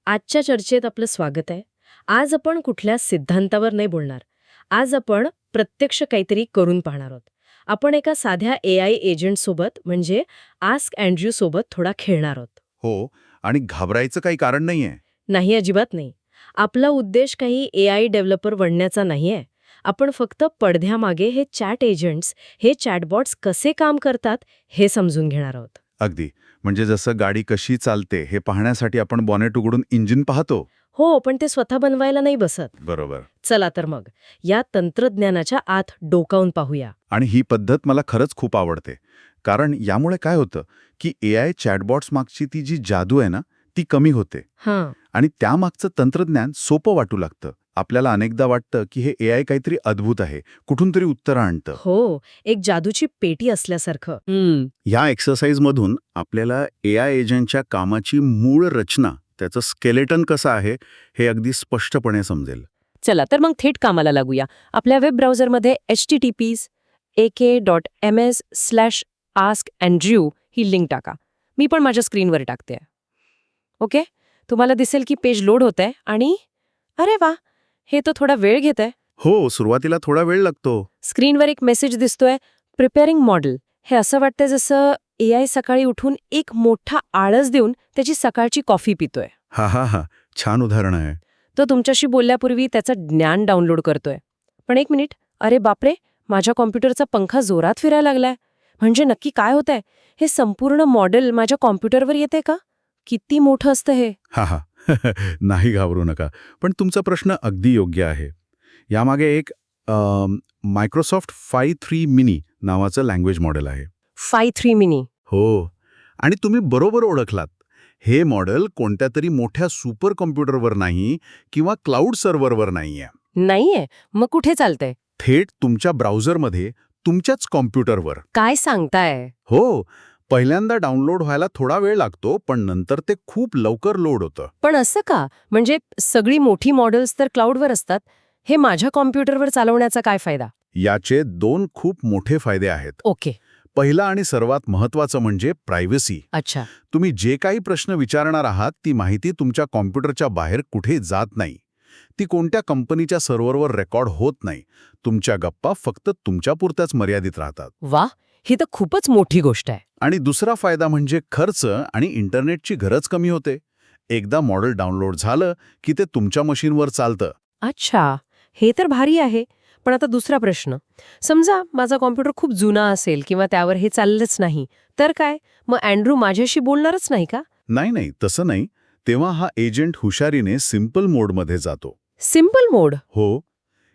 आजच्या चर्चेत आपलं स्वागत आहे. आज आपण कुठल्या सिद्धांतावर नाही बोलणार. आज आपण प्रत्यक्ष काहीतरी करून पाहणार आहोत. आपण एका साध्या AI एजंटसोबत म्हणजे आस्क अँड्र्यू सोबत थोडा खेळणार आहोत. हो, आणि घाबरायचं काही कारण नाहीये. नाही, अजिबात नाही. आपला उद्देश काही AI डेव्हलपर बनण्याचा नाहीये. आपण फक्त पडद्यामागे हे चॅट एजंट्स, हे चॅटबॉट्स कसे काम करतात हे समजून घेणार आहोत. अगदी. म्हणजे जसं गाडी कशी चालते हे पाहण्यासाठी आपण बॉनेट उघडून इंजिन पाहतो. हो, पण ते स्वतः बनवायला नाही बसत. बरोबर. चला तर मग या तंत्रज्ञानाच्या आत डोकावून पाहूया. आणि ही पद्धत मला खरंच खूप आवडते. कारण यामुळे काय होतं की AI चॅटबॉट्स मागची ती जी जादू आहे ना, ती कमी होते. हां. आणि त्यामागचं तंत्रज्ञान सोपं वाटू लागतं. आपल्याला अनेकदा वाटतं की हे AI काहीतरी अद्भुत आहे, कुठून तरी उत्तरं आणतं. हो, एक जादूची पेटी असल्यासारखं. ह्या एक्सरसाइजमधून आपल्याला AI एजंटच्या कामाची मूळ रचना, त्याचं स्केलेटन कसं आहे, हे अगदी स्पष्टपणे समजेल. चला तर मग थेट कामाला लागूया. आपल्या वेब ब्राउझरमध्ये https://ask-andrew ही लिंक टाका. मी पण माझ्या स्क्रीनवर टाकते. ओके, तुम्हाला दिसेल की पेज लोड होतंय आणि अरे वा, हे तर थोडा वेळ घेतंय. हो, सुरुवातीला थोडा वेळ लागतो. स्क्रीनवर एक मेसेज दिसतोय, प्रिपेअरिंग मॉडेल. हे असं वाटतंय जसं AI सकाळी उठून एक मोठा आळस देऊन त्याची सकाळची कॉफी पितोय. हा, छान उदाहरण आहे. तो तुमच्याशी बोलल्यापूर्वी त्याचं ज्ञान डाउनलोड करतोय. पण एक मिनिट, अरे बापरे, माझ्या कॉम्प्युटरचा पंखा जोरात फिरायला लागलाय. म्हणजे नक्की काय होतंय? हे संपूर्ण मॉडेल माझ्या कॉम्प्युटरवर येते का? किती मोठं असतं हे? हा नाही, घाबरू नका. पण तुमचा प्रश्न अगदी योग्य आहे. यामागे एक मायक्रोसॉफ्ट Phi 3 मिनी नावाचं लँग्वेज मॉडेल आहे. Phi 3 mini. हो, आणि तुम्ही बरोबर ओळखलात. हे मॉडेल कोणत्या तरी मोठ्या सुपर कॉम्प्युटरवर नाही किंवा क्लाउड सर्व्हरवर नाहीये. नाहीये, मग कुठे चालतंय? थेट तुमच्या ब्राउझरमध्ये, तुमच्याच कॉम्प्युटरवर. काय सांगताय? हो, पहिल्यांदा डाउनलोड व्हायला थोडा वेळ लागतो, पण नंतर ते खूप लवकर लोड होतं. पण असं का? म्हणजे सगळी मोठी मॉडेल्स तर क्लाउडवर असतात. हे माझ्या कॉम्प्युटरवर चालवण्याचा काय फायदा? याचे 2 खूप मोठे फायदे आहेत. ओके. पहिला आणि सर्वात महत्त्वाचं म्हणजे प्रायव्हसी. अच्छा. तुम्ही जे काही प्रश्न विचारणार आहात ती माहिती तुमच्या कॉम्प्युटरच्या बाहेर कुठे जात नाही. ती कोणत्या कंपनीच्या सर्व्हरवर रेकॉर्ड होत नाही. तुमच्या गप्पा फक्त तुमच्यापुरत्याच मर्यादित राहतात. वा, ही तर खूपच मोठी गोष्ट आहे. आणि दुसरा फायदा म्हणजे खर्च आणि इंटरनेटची गरज कमी होते. एकदा मॉडेल डाउनलोड झालं की ते तुमच्या मशीनवर चालतं. अच्छा, हे तर भारी आहे. पण आता दुसरा प्रश्न. समजा माझा कॉम्प्युटर खूप जुना असेल किंवा त्यावर हे चाललंच नाही, तर काय? मग अँड्रू माझ्याशी बोलणारच नाही का? नाही, तसं नाही. तेव्हा हा एजंट हुशारीने सिम्पल मोडमध्ये जातो. सिम्पल मोड? हो,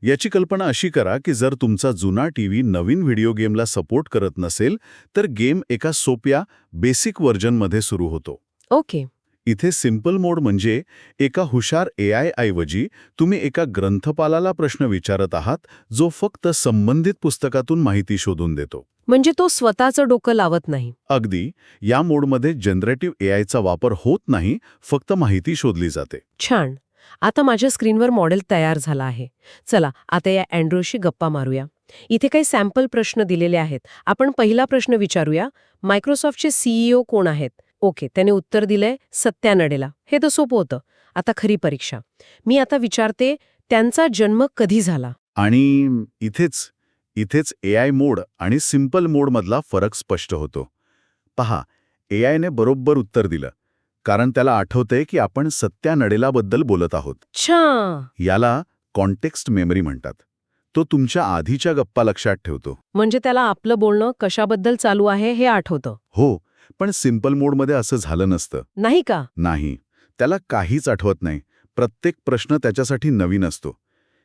याची कल्पना अशी करा की जर तुमचा जुना टीव्ही नवीन व्हिडिओ गेमला सपोर्ट करत नसेल, तर गेम एका सोप्या बेसिक व्हर्जनमध्ये सुरू होतो. ओके. इथे सिम्पल मोड म्हणजे एका हुशार AI ऐवजी तुम्ही एका ग्रंथपालाला प्रश्न विचारत आहात, जो फक्त संबंधित पुस्तकातून माहिती शोधून देतो. म्हणजे तो स्वतःचं डोकं लावत नाही. अगदी. या मोडमध्ये जनरेटिव्ह AIचा वापर होत नाही, फक्त माहिती शोधली जाते. छान. आता माझ्या स्क्रीनवर मॉडेल तयार झाला आहे. चला आता या अँड्रूशी गप्पा मारूया. इथे काही सॅम्पल प्रश्न दिलेले आहेत. आपण पहिला प्रश्न विचारूया. मायक्रोसॉफ्टचे CEO कोण आहेत? ओके, त्याने उत्तर दिलंय सत्या नडेला. हे तर सोपं होतं. आता खरी परीक्षा. मी आता विचारते, त्यांचा जन्म कधी झाला? आणि इथेच AI मोड आणि सिम्पल मोडमधला फरक स्पष्ट होतो. पहा, AIने बरोबर उत्तर दिलं, कारण त्याला आठवतंय की आपण सत्या नडेलाबद्दल बोलत आहोत. अच्छा. याला कॉन्टेक्स्ट मेमरी म्हणतात. तो तुमच्या आधीच्या गप्पा लक्षात ठेवतो. म्हणजे त्याला आपलं बोलणं कशाबद्दल चालू आहे हे आठवतं. हो, पण सिम्पल मोडमध्ये असं झालं नसतं. नाही का? नाही, त्याला काहीच आठवत नाही. प्रत्येक प्रश्न त्याच्यासाठी नवीन असतो.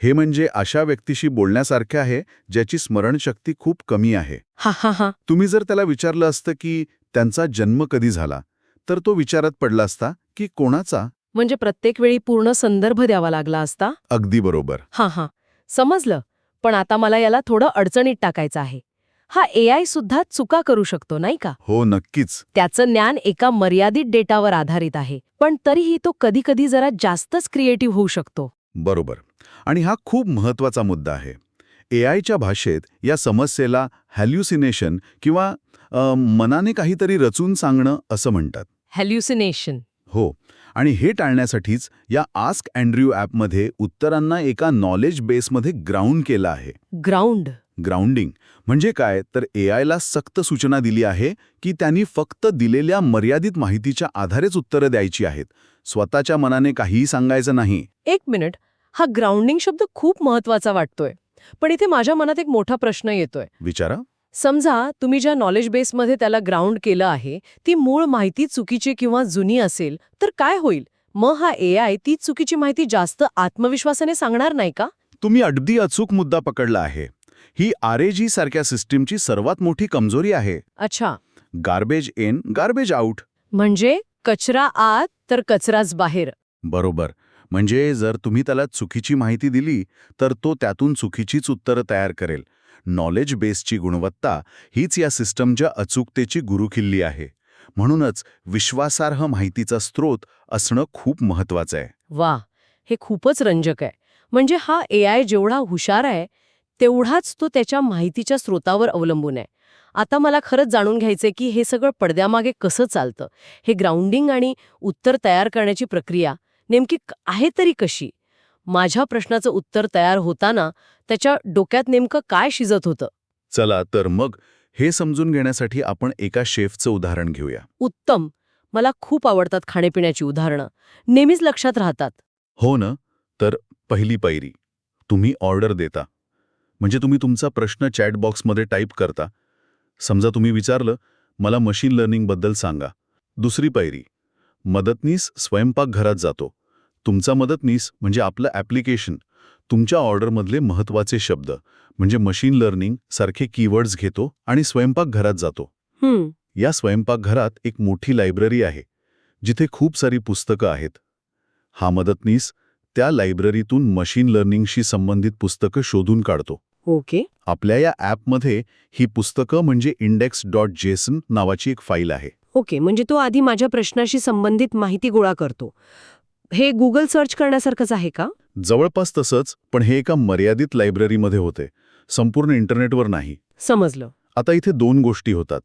हे म्हणजे अशा व्यक्तीशी बोलण्यासारखे आहे ज्याची स्मरणशक्ती खूप कमी आहे. हा. तुम्ही जर त्याला विचारलं असतं की त्यांचा जन्म कधी झाला, तर तो विचारात पडला असता की कोणाचा. म्हणजे प्रत्येक वेळी पूर्ण संदर्भ द्यावा लागला असता. अगदी बरोबर. हा, समजलं. पण आता मला याला थोडं अडचणीत टाकायचं आहे. हा AI सुद्धा चुका करू शकतो, नाही का? हो, नक्कीच. त्याचं ज्ञान एका मर्यादित डेटावर आधारित आहे, पण तरीही तो कधी कधी जरा जास्तच क्रिएटिव्ह होऊ शकतो. बरोबर. आणि हा खूप महत्वाचा मुद्दा आहे. AIच्या भाषेत या समस्येला हॅल्युसिनेशन किंवा मनाने काहीतरी रचून सांगणं असं म्हणतात. हॅल्युसिनेशन. हो, आणि हे टाळण्यासाठीच या आस्क अँड्र्यू ॲपमध्ये उत्तरांना एका नॉलेज बेसमध्ये ग्राउंड केलं आहे. ग्राउंड. ग्राउंडिंग म्हणजे काय, तर एआयला सक्त सूचना दिली आहे की त्यांनी फक्त दिलेल्या मर्यादित माहितीच्या आधारेच उत्तरं द्यायची आहेत. स्वतःच्या मनाने काहीही सांगायचं नाही. एक मिनिट, हा ग्राउंडिंग शब्द खूप महत्वाचा वाटतोय. पण इथे माझ्या मनात एक मोठा प्रश्न येतोय. विचारा. समजा तुम्ही ज्या नॉलेज बेसमध्ये त्याला ग्राउंड केलं आहे ती मूळ माहिती चुकीची किंवा जुनी असेल तर काय होईल? मग हा एआय ती चुकीची माहिती जास्त आत्मविश्वासाने सांगणार नाही का? तुम्ही अगदी अचूक मुद्दा पकडला आहे. ही RAG सारख्या सिस्टीमची सर्वात मोठी कमजोरी आहे. अच्छा, गार्बेज इन गार्बेज आउट. म्हणजे कचरा आत तर कचराच बाहेर. बरोबर. म्हणजे जर तुम्ही त्याला चुकीची माहिती दिली तर तो त्यातून चुकीचीच उत्तरं तयार करेल. नॉलेज बेसची गुणवत्ता हीच या सिस्टमच्या अचूकतेची गुरुकिल्ली आहे. म्हणूनच विश्वासार्ह माहितीचा स्रोत असणं खूप महत्वाचं आहे. वा, हे खूपच रंजक आहे. म्हणजे हा एआय जेवढा हुशार आहे तेवढाच तो त्याच्या माहितीच्या स्रोतावर अवलंबून आहे. आता मला खरंच जाणून घ्यायचंय की हे सगळं पडद्यामागे कसं चालतं. हे ग्राउंडिंग आणि उत्तर तयार करण्याची प्रक्रिया नेमकी आहे तरी कशी? माझ्या प्रश्नाचं उत्तर तयार होताना त्याच्या डोक्यात नेमकं काय शिजत होतं? चला तर मग हे समजून घेण्यासाठी आपण एका शेफचं उदाहरण घेऊया. उत्तम. मला खूप आवडतात खाण्यापिण्याची उदाहरणं. नेहमीच लक्षात राहतात. हो ना. तर पहिली पायरी, तुम्ही ऑर्डर देता. म्हणजे तुम्ही तुमचा प्रश्न चॅट बॉक्समध्ये टाईप करता. समजा तुम्ही विचारलं, मला मशीन लर्निंगबद्दल सांगा. दुसरी पायरी, मदतनीस स्वयंपाकघरात जातो. तुमचा मदतनीस म्हणजे आपलं ॲप्लिकेशन तुमच्या ऑर्डरमधले महत्त्वाचे शब्द म्हणजे मशीन लर्निंग सारखे कीवर्ड्स घेतो आणि स्वयंपाकघरात जातो. या स्वयंपाकघरात एक मोठी लायब्ररी आहे जिथे खूप सारी पुस्तकं आहेत. हा मदतनीस त्या लायब्ररीतून मशीन लर्निंगशी संबंधित पुस्तकं शोधून काढतो. ओके. आपल्या या ॲपमध्ये ही पुस्तकं म्हणजे index.json नावाची एक फाईल आहे. ओके, म्हणजे तो आधी माझ्या प्रश्नाशी संबंधित माहिती गोळा करतो. हे गुगल सर्च करण्यासारखंच आहे का? जवळपास तसंच, पण हे एका मर्यादित लायब्ररीमध्ये होते, संपूर्ण इंटरनेटवर नाही. समजलं. आता इथे दोन गोष्टी होतात.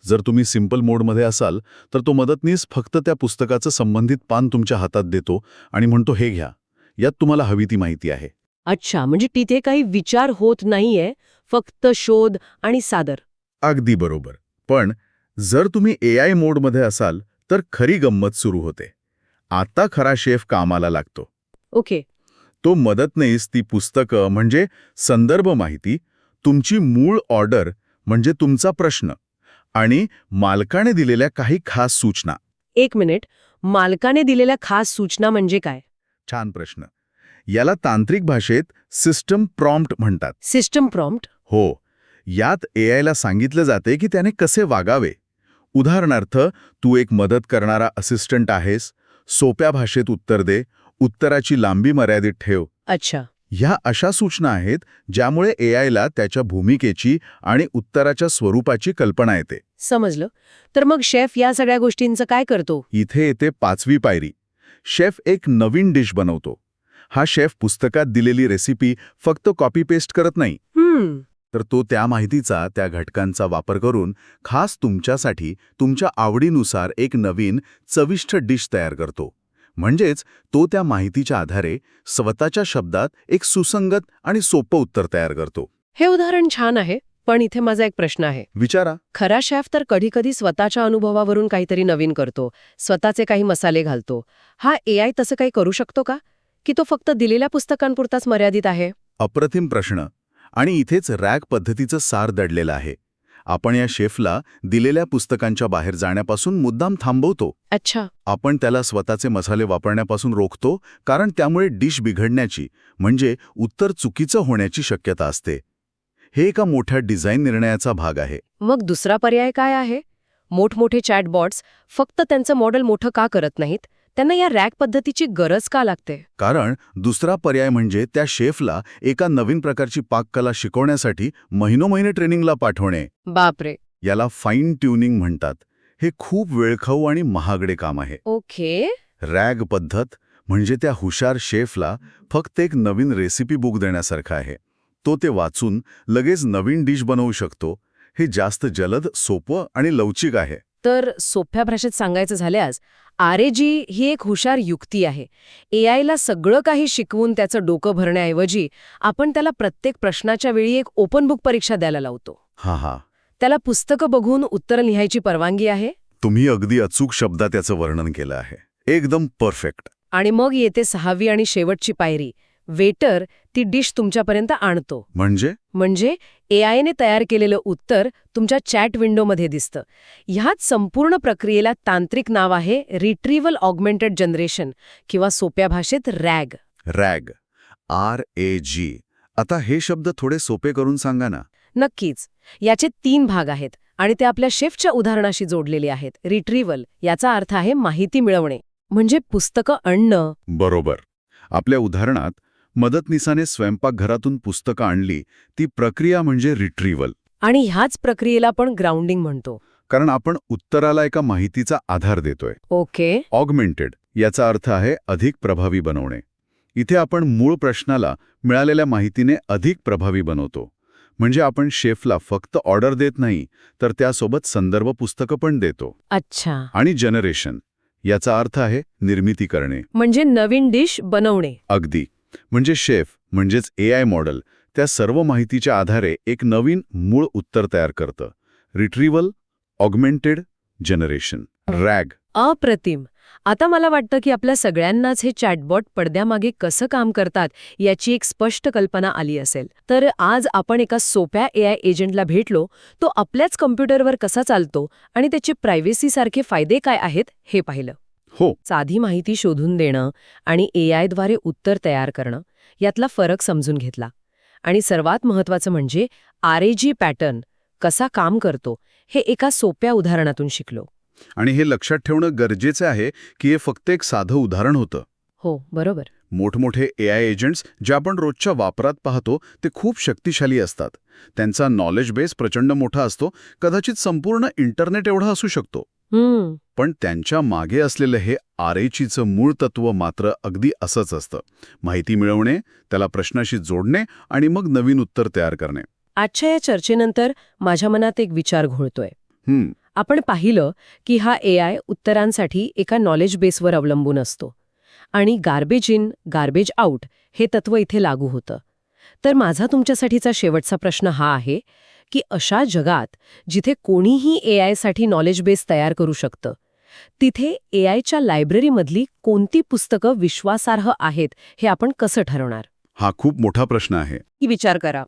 जर तुम्ही सिंपल मोडमध्ये असाल तर तो मदतनीस फक्त त्या पुस्तकाचं संबंधित पान तुमच्या हातात देतो आणि म्हणतो, हे घ्या, यात तुम्हाला हवी ती माहिती आहे. अच्छा, म्हणजे तिथे काही विचार होत नाहीये, फक्त शोध आणि सादर. अगदी बरोबर. पण जर तुम्ही AI मोडमध्ये असाल तर खरी गंमत सुरू होते. आता खरा शेफ कामाला लागतो. ओके. तो मदतनीस ती पुस्तकं म्हणजे संदर्भ माहिती, तुमची मूळ ऑर्डर म्हणजे तुमचा प्रश्न आणि मालकाने दिलेल्या काही खास सूचना. एक मिनिट, मालकाने दिलेल्या खास सूचना म्हणजे काय? छान प्रश्न. याला तांत्रिक भाषेत सिस्टम प्रॉम्प्ट म्हणतात. System prompt? हो. यात AIला सांगितलं जाते की त्याने कसे वागावे. उदाहरणार्थ, तू एक मदत करणारा असिस्टंट आहेस, सोप्या भाषेत उत्तर दे, उत्तराची लांबी मर्यादित ठेव. अच्छा. ह्या अशा सूचना आहेत ज्यामुळे AIला त्याच्या भूमिकेची आणि उत्तराच्या स्वरूपाची कल्पना येते. समजलं. तर मग शेफ या सगळ्या गोष्टींचं काय करतो? इथे येते पाचवी पायरी. शेफ एक नवीन डिश बनवतो. हा शेफ पुस्तकात दिलेली रेसिपी फक्त कॉपी पेस्ट करत नाही, तर तो त्या माहितीचा, त्या घटकांचा वापर करून खास तुमच्यासाठी, तुमच्या आवडीनुसार एक नवीन चविष्ट डिश तयार करतो. म्हणजेच तो त्या माहितीच्या आधारे स्वतःच्या शब्दात एक सुसंगत आणि सोपं उत्तर तयार करतो. हे उदाहरण छान आहे, पण इथे माझा एक प्रश्न आहे. विचारा. खरा शेफ तर कधी-कधी स्वतःच्या अनुभवावरून काहीतरी नवीन करतो, स्वतःचे काही मसाले घालतो. हा एआय तसं काही करू शकतो का? की तो फक्त दिलेल्या पुस्तकांपुरताच मर्यादित आहे? अप्रतिम प्रश्न. आणि इथेच रॅग पद्धतीचं सार दडलेलं आहे. आपण या शेफला दिलेल्या पुस्तकांच्या बाहेर जाण्यापासून मुद्दाम थांबवतो. अच्छा. आपण त्याला स्वतःचे मसाले वापरण्यापासून रोखतो, कारण त्यामुळे डिश बिघडण्याची, म्हणजे उत्तर चुकीचं होण्याची शक्यता असते. हे एका मोठ्या डिझाईन निर्णयाचा भाग आहे. मग दुसरा पर्याय काय आहे? मोठमोठे चॅटबॉट्स फक्त त्यांचं मॉडेल मोठं का करत नाहीत? त्यांना या रॅग पद्धतीची गरज का लागते? कारण दुसरा पर्याय म्हणजे त्या शेफला एका नवीन प्रकारची पाककला शिकवण्यासाठी महिनोमहिने ट्रेनिंगला पाठवणे. बापरे. याला फाईन ट्युनिंग म्हणतात. हे खूप वेळखाऊ आणि महागडे काम आहे. ओके. रॅग पद्धत म्हणजे त्या हुशार शेफला फक्त एक नवीन रेसिपी बुक देण्यासारखं आहे. तो ते वाचून लगेच नवीन डिश बनवू शकतो. हे जास्त जलद, सोपं आणि लवचिक आहे. तर सोप्या भाषेत सांगायचं झाल्यास RAG ही एक हुशार युक्ती आहे. AIला सगळं काही शिकवून त्याचं डोकं भरण्याऐवजी आपण त्याला प्रत्येक प्रश्नाच्या वेळी एक ओपन बुक परीक्षा द्यायला लावतो. हा. त्याला पुस्तकं बघून उत्तरं लिहायची परवानगी आहे तुम्ही अगदी अचूक शब्दात त्याचं वर्णन केलं आहे. एकदम परफेक्ट. आणि मग येते 6वी आणि शेवटची पायरी. वेटर ती डिश तुमच्यापर्यंत आणतो. म्हणजे AIने तयार केलेलं उत्तर तुमच्या चॅट विंडोमध्ये दिसतं. ह्याच संपूर्ण प्रक्रियेला तांत्रिक नाव आहे रिट्रीव्हल ऑगमेंटेड जनरेशन किंवा सोप्या भाषेत रॅग. रॅग. RAG. आता हे शब्द थोडे सोपे करून सांगा ना. नक्कीच. याचे 3 भाग आहेत आणि ते आपल्या शेफच्या उदाहरणाशी जोडलेले आहेत. रिट्रीव्हल याचा अर्थ आहे माहिती मिळवणे, म्हणजे पुस्तकं आणणं. बरोबर. आपल्या उदाहरणात मदतनीसाने स्वयंपाकघरातून पुस्तकं आणली, ती प्रक्रिया म्हणजे रिट्रीव्हल. आणि ह्याच प्रक्रियेला आपण ग्राउंडिंग म्हणतो. कारण आपण उत्तराला एका माहितीचा आधार देतोय. ओके. ऑगमेंटेड याचा अर्थ आहे अधिक प्रभावी बनवणे. इथे आपण मूळ प्रश्नाला मिळालेल्या माहितीने अधिक प्रभावी बनवतो. म्हणजे आपण शेफला फक्त ऑर्डर देत नाही, तर त्यासोबत संदर्भ पुस्तकं पण देतो. अच्छा. आणि जनरेशन याचा अर्थ आहे निर्मिती करणे. म्हणजे नवीन डिश बनवणे. अगदी. म्हणजे शेफ म्हणजेच AI मॉडेल त्या सर्व माहितीच्या आधारे एक नवीन मूळ उत्तर तयार करतं. रिट्रीव्हल, ऑगमेंटेड, जनरेशन. रॅग. अप्रतिम. आता मला वाटतं की आपल्या सगळ्यांनाच हे चॅटबॉट पडद्यामागे कसं काम करतात याची एक स्पष्ट कल्पना आली असेल. तर आज आपण एका सोप्या AI एजंटला भेटलो, तो आपल्याच कॉम्प्युटरवर कसा चालतो आणि त्याची प्रायव्हसीसारखे फायदे काय आहेत हे पाहिलं. हो. साधी माहिती शोधून देणं आणि AIद्वारे उत्तर तयार करणं यातला फरक समजून घेतला. आणि सर्वात महत्त्वाचं म्हणजे RAG पॅटर्न कसा काम करतो हे एका सोप्या उदाहरणातून शिकलो. आणि हे लक्षात ठेवणं गरजेचं आहे की हे फक्त एक साधं उदाहरण होतं. हो, बरोबर. मोठमोठे AI एजंट्स जे आपण रोजच्या वापरात पाहतो ते खूप शक्तिशाली असतात. त्यांचा नॉलेज बेस प्रचंड मोठा असतो, कदाचित संपूर्ण इंटरनेट एवढा असू शकतो. पण त्यांच्या मागे असलेलं हे RAGचं मूळ तत्व मात्र अगदी असंच असतं. माहिती मिळवणे, त्याला प्रश्नाशी जोडणे आणि मग नवीन उत्तर तयार करणे. आजच्या या चर्चेनंतर माझ्या मनात एक विचार घोळतोय. आपण पाहिलं की हा AI उत्तरांसाठी एका नॉलेज बेसवर अवलंबून असतो आणि गार्बेज इन गार्बेज आउट हे तत्व इथे लागू होतं. तर माझा तुमच्यासाठीचा शेवटचा प्रश्न हा आहे की अशा जगात जिथे कोणीही AIसाठी नॉलेज बेस तयार करू शकतं, तिथे AIच्या लायब्ररीमधली कोणती पुस्तकं विश्वासार्ह आहेत हे आपण कसं ठरवणार? हा खूप मोठा प्रश्न आहे. ही विचार करा.